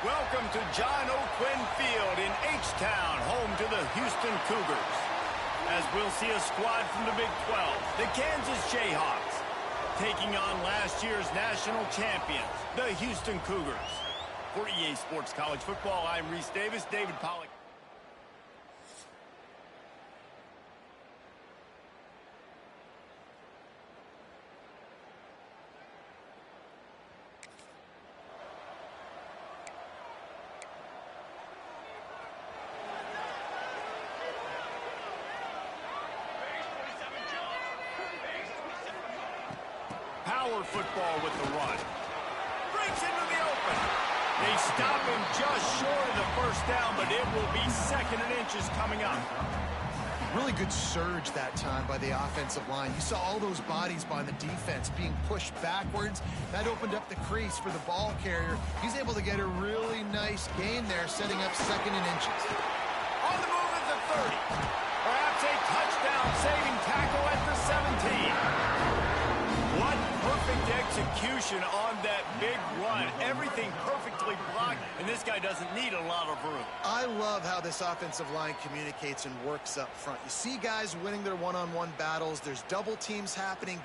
Welcome to John O'Quinn Field in H-Town, home to the Houston Cougars. As we'll see a squad from the Big 12, the Kansas Jayhawks, taking on last year's national champions, the Houston Cougars. For EA Sports College Football, I'm Reese Davis, David Pollack. Power football with the run. Breaks into the open. They stop him just short of the first down, but it will be second and inches coming up. Really good surge that time by the offensive line. You saw all those bodies by the defense being pushed backwards. That opened up the crease for the ball carrier. He's able to get a really nice gain there, setting up second and inches. On the move at the 30. Perhaps a touchdown-saving tackle at the 17. What perfect execution on that big run. Everything perfectly blocked, and this guy doesn't need a lot of room. I love how this offensive line communicates and works up front. You see guys winning their one-on-one battles. There's double teams happening.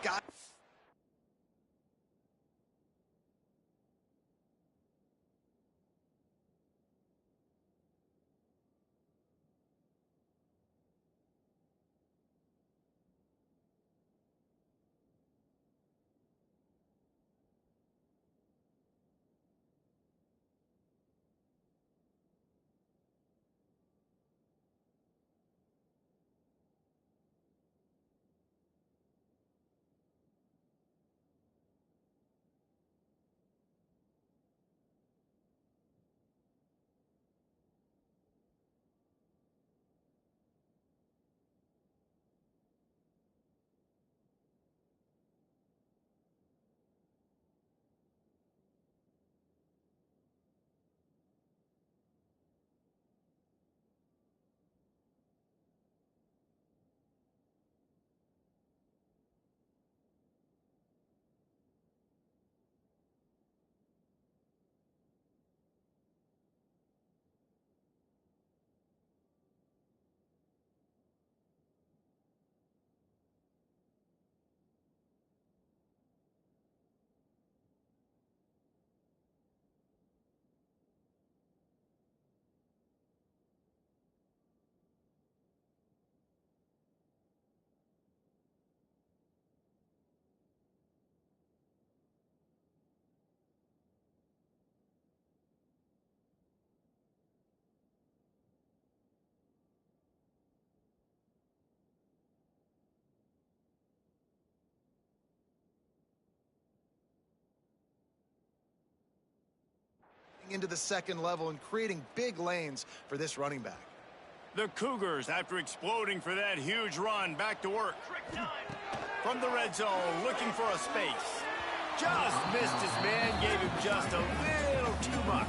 Into the second level and creating big lanes for this running back. The Cougars, after exploding for that huge run, back to work. From the red zone, looking for a space. Just missed his man, gave him just a little too much.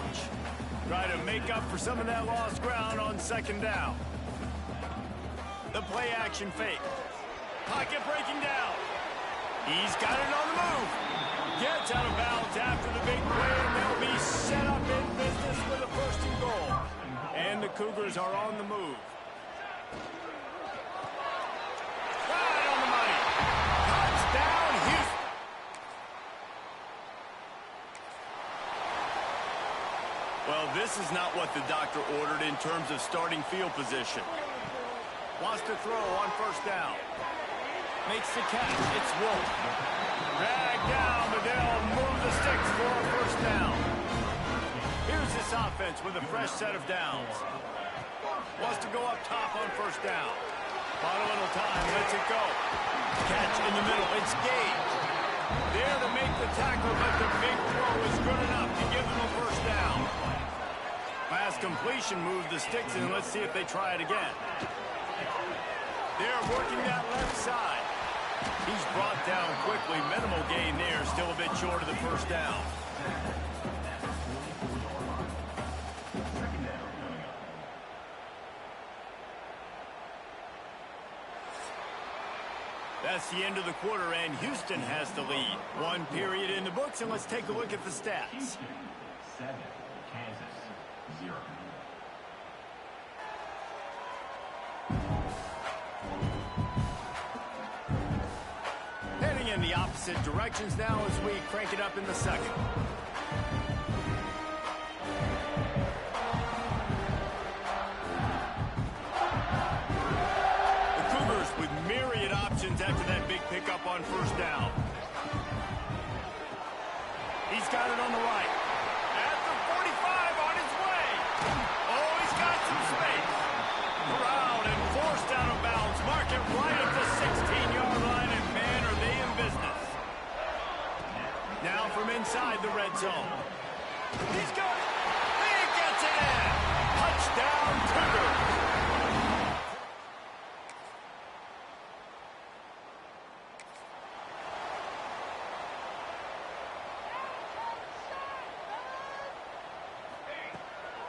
Try to make up for some of that lost ground on second down. The play action fake. Pocket breaking down. He's got it on the move. Gets out of bounds after the big play, and they'll be set up in business with a first and goal. And the Cougars are on the move. Right on the money. Touchdown, Houston. Well, this is not what the doctor ordered in terms of starting field position. Wants to throw on first down. Makes the catch. It's Wolf. Dragged down, but they'll move the sticks for a first down. Here's this offense with a fresh set of downs. Wants to go up top on first down. Bought a little time, lets it go. Catch in the middle, it's Gage. There to make the tackle, but the big throw is good enough to give them a first down. Pass completion moved the sticks, and let's see if they try it again. They're working that left side. He's brought down quickly. Minimal gain there. Still a bit short of the first down. That's the end of the quarter, and Houston has the lead. One period in the books, and let's take a look at the stats. Kansas, 0. Heading in the opposite directions now as we crank it up in the second. The Cougars with myriad options after that big pickup on first down. He's got it on the right. At the 45 on his way. Oh, he's got some space. Around and forced out of bounds. Mark it right at the 16-yard line, and man, are they in business. Now from inside the red zone. He's got it. He gets it in. Touchdown, Cougars.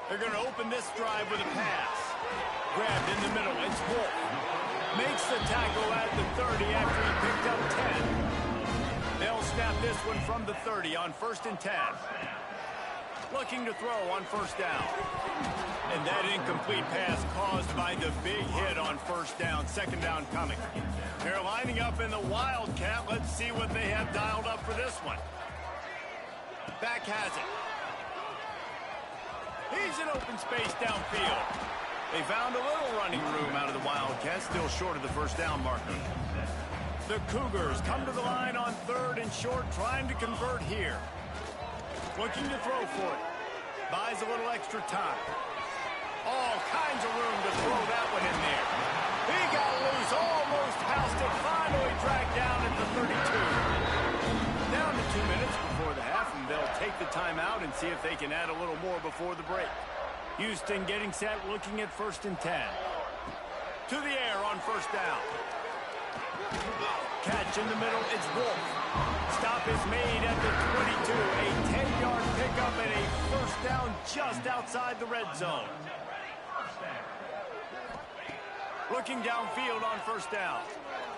They're going to open this drive with a pass. Grabbed in the middle. It's Wolf. Makes the tackle at the 30 after he picked up 10. They'll snap this one from the 30 on 1st and 10. Looking to throw on first down. And that incomplete pass caused by the big hit on first down. Second down coming. They're lining up in the Wildcat. Let's see what they have dialed up for this one. Back has it. He's in open space downfield. They found a little running room out of the Wildcats, still short of the first down marker. The Cougars come to the line on 3rd and short, trying to convert here. Looking to throw for it. Buys a little extra time. All kinds of room to throw that one in there. He got loose, almost housed it, finally dragged down at the 32. Down to 2 minutes before the half, and they'll take the timeout and see if they can add a little more before the break. Houston getting set, looking at 1st and 10. To the air on first down. Catch in the middle, it's Wolf. Stop is made at the 22. A 10-yard pickup and a first down just outside the red zone. Looking downfield on first down.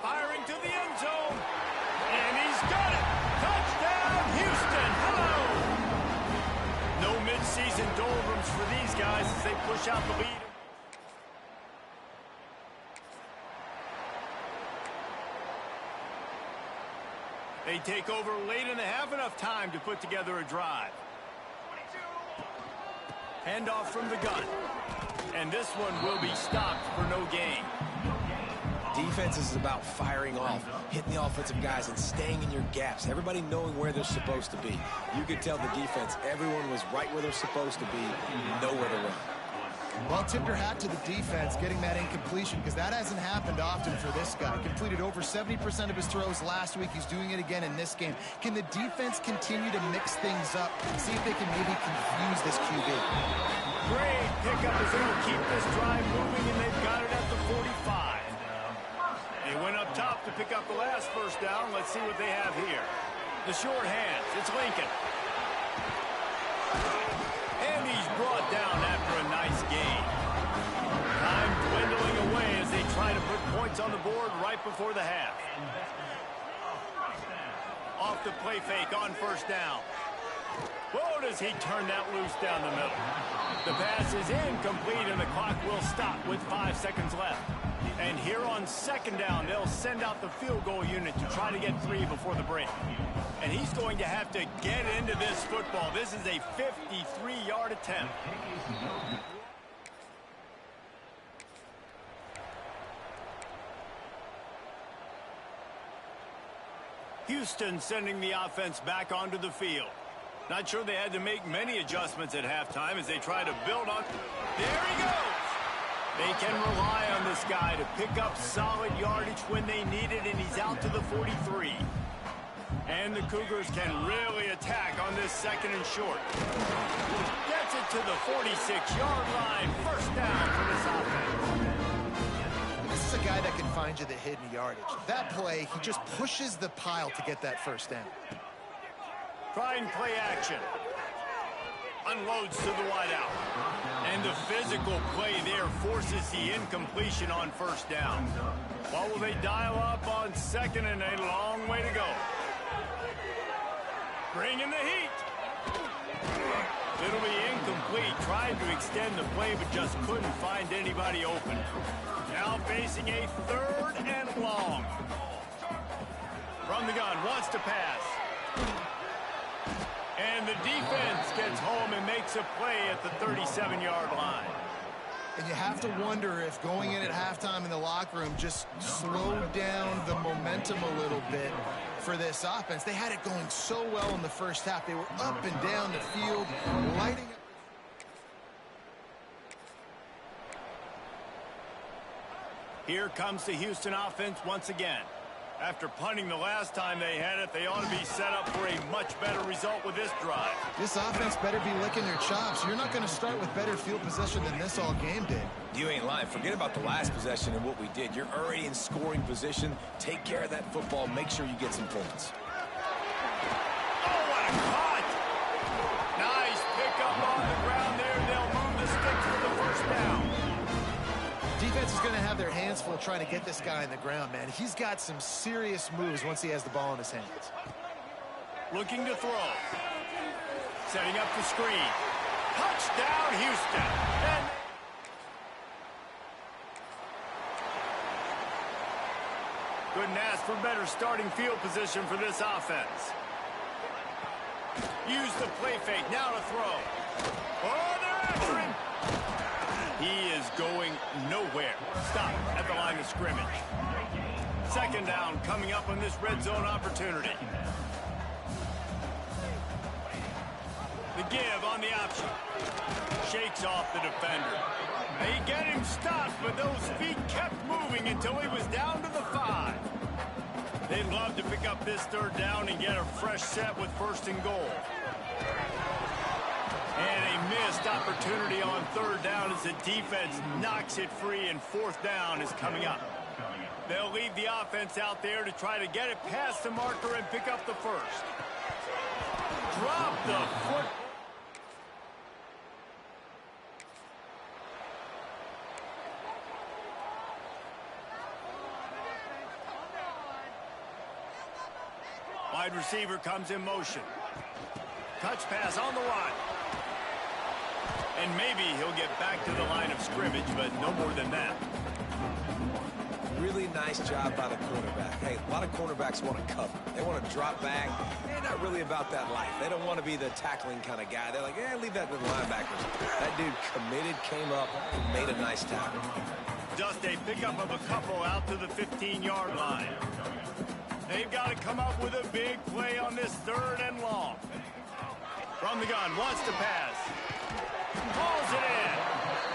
Firing to the end zone. And he's got it. Touchdown, Houston. Hello. No midseason doldrums for these guys as they push out the lead. They take over late in the half, enough time to put together a drive. Handoff from the gun. And this one will be stopped for no gain. Defense is about firing off, hitting the offensive guys, and staying in your gaps. Everybody knowing where they're supposed to be. You could tell the defense, everyone was right where they're supposed to be, nowhere to run. Well, tip your hat to the defense getting that incompletion, because that hasn't happened often for this guy. Completed over 70% of his throws last week. He's doing it again in this game. Can the defense continue to mix things up, see if they can maybe confuse this QB? Great pickup as they'll keep this drive moving, and they've got it at the 45. They went up top to pick up the last first down. Let's see what they have here. The short hands. It's Lincoln. And he's brought down after a nice gain. Time dwindling away as they try to put points on the board right before the half. Off the play fake on first down. Whoa, does he turn that loose down the middle. The pass is incomplete, and the clock will stop with 5 seconds left. And here on second down, they'll send out the field goal unit to try to get 3 before the break. And he's going to have to get into this football. This is a 53-yard attempt. Houston sending the offense back onto the field. Not sure they had to make many adjustments at halftime as they try to build on. There he goes. They can rely on this guy to pick up solid yardage when they need it, and he's out to the 43. And the Cougars can really attack on this second and short. Gets it to the 46-yard line. First down for this offense. This is a guy that can find you the hidden yardage. That play, he just pushes the pile to get that first down. Trying play action. Unloads to the wideout. And the physical play there forces the incompletion on first down. What will they dial up on second, and a long way to go? Bringing the heat. It'll be incomplete. tried to extend the play, but just couldn't find anybody open. Now facing a 3rd and long. From the gun, wants to pass. And the defense gets home and makes a play at the 37-yard line. And you have to wonder if going in at halftime in the locker room just slowed down the momentum a little bit for this offense. They had it going so well in the first half. They were up and down the field, lighting up. Here comes the Houston offense once again. After punting the last time they had it, they ought to be set up for a much better result with this drive. This offense better be licking their chops. You're not going to start with better field position than this all game did. You ain't lying. Forget about the last possession and what we did. You're already in scoring position. Take care of that football. Make sure you get some points. Oh, what a cut! Nice pickup on the ground there. They'll move the sticks for the first down. Defense is going to have their hands full trying to get this guy in the ground, man. He's got some serious moves once he has the ball in his hands. Looking to throw. Setting up the screen. Touchdown, Houston. And couldn't ask for better starting field position for this offense. Use the play fake. Now to throw. Oh, they're after him. He is going nowhere. Stop at the line of scrimmage. 2nd down coming up on this red zone opportunity. The give on the option. Shakes off the defender. They get him stopped, but those feet kept moving until he was down to the 5. They'd love to pick up this 3rd down and get a fresh set with 1st and goal. And a missed opportunity on 3rd down as the defense knocks it free, and 4th down is coming up. They'll leave the offense out there to try to get it past the marker and pick up the 1st. Drop the foot. Wide receiver comes in motion. Touch pass on the run. And maybe he'll get back to the line of scrimmage, but no more than that. Really nice job by the cornerback. Hey, a lot of cornerbacks want to cover. They want to drop back. They're not really about that life. They don't want to be the tackling kind of guy. They're like, leave that to the linebackers. That dude committed, came up, and made a nice tackle. Just a pickup of a couple out to the 15-yard line. They've got to come up with a big play on this 3rd and long. From the gun, wants to pass. Pulls it in.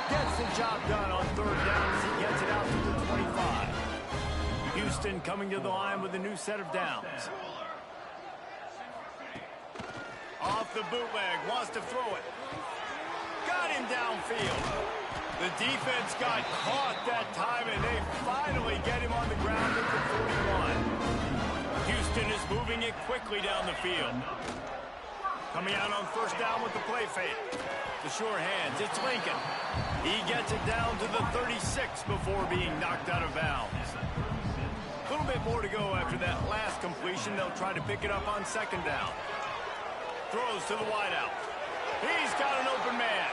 Gets the job done on 3rd down as he gets it out to the 25. Houston coming to the line with a new set of downs. Off the bootleg, wants to throw it. Got him downfield. The defense got caught that time, and they finally get him on the ground at the 41. Houston is moving it quickly down the field. Coming out on 1st down with the play fake. The sure hands, it's Lincoln. He gets it down to the 36 before being knocked out of bounds. A little bit more to go after that last completion. They'll try to pick it up on 2nd down. Throws to the wideout. He's got an open man.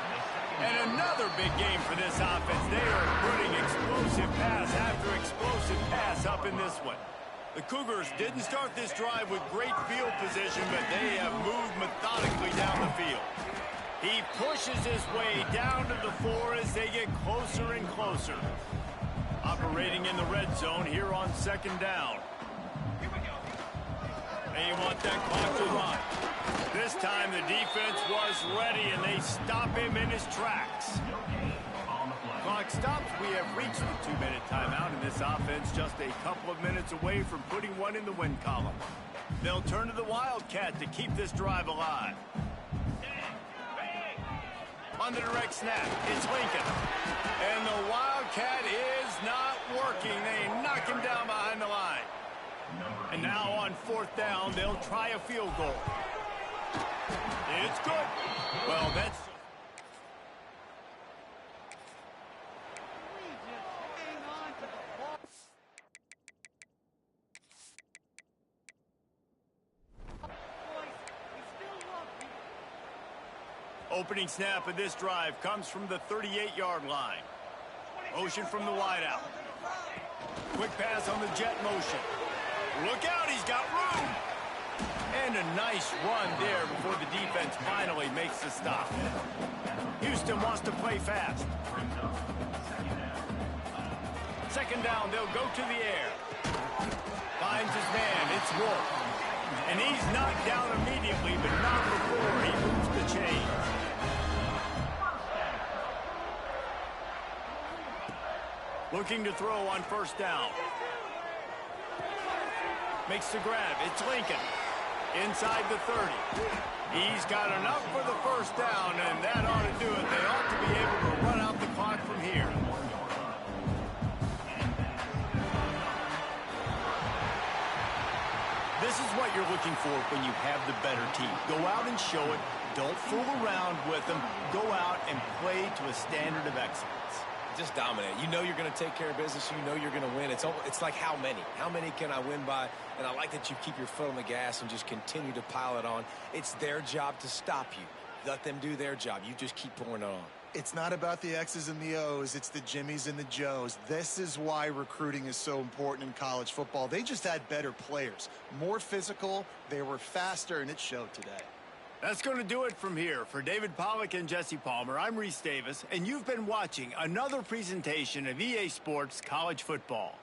And another big game for this offense. They are putting explosive pass after explosive pass up in this one. The Cougars didn't start this drive with great field position, but they have moved methodically down the field. He pushes his way down to the 4 as they get closer and closer. Operating in the red zone here on 2nd down. They want that clock to run. This time the defense was ready, and they stop him in his tracks. Clock stops. We have reached the 2-minute timeout, and this offense just a couple of minutes away from putting one in the win column. They'll turn to the Wildcat to keep this drive alive. On the direct snap, it's Lincoln. And the Wildcat is not working. They knock him down behind the line. And now on 4th down, they'll try a field goal. It's good. Well, that's... Opening snap of this drive comes from the 38-yard line. Motion from the wideout. Quick pass on the jet motion. Look out, he's got room. And a nice run there before the defense finally makes the stop. Houston wants to play fast. Second down, they'll go to the air. Finds his man, it's Wolf. And he's knocked down immediately, but not before he moves the chains. Looking to throw on first down. Makes the grab. It's Lincoln. Inside the 30. He's got enough for the first down, and that ought to do it. They ought to be able to run out the clock from here. This is what you're looking for when you have the better team. Go out and show it. Don't fool around with them. Go out and play to a standard of excellence. Just dominate. You know you're going to take care of business. You know you're going to win. It's like how many? How many can I win by? And I like that you keep your foot on the gas and just continue to pile it on. It's their job to stop you. Let them do their job. You just keep pouring it on. It's not about the X's and the O's. It's the Jimmies and the Joes. This is why recruiting is so important in college football. They just had better players, more physical. They were faster, and it showed today. That's going to do it from here. For David Pollack and Jesse Palmer, I'm Reese Davis, and you've been watching another presentation of EA Sports College Football.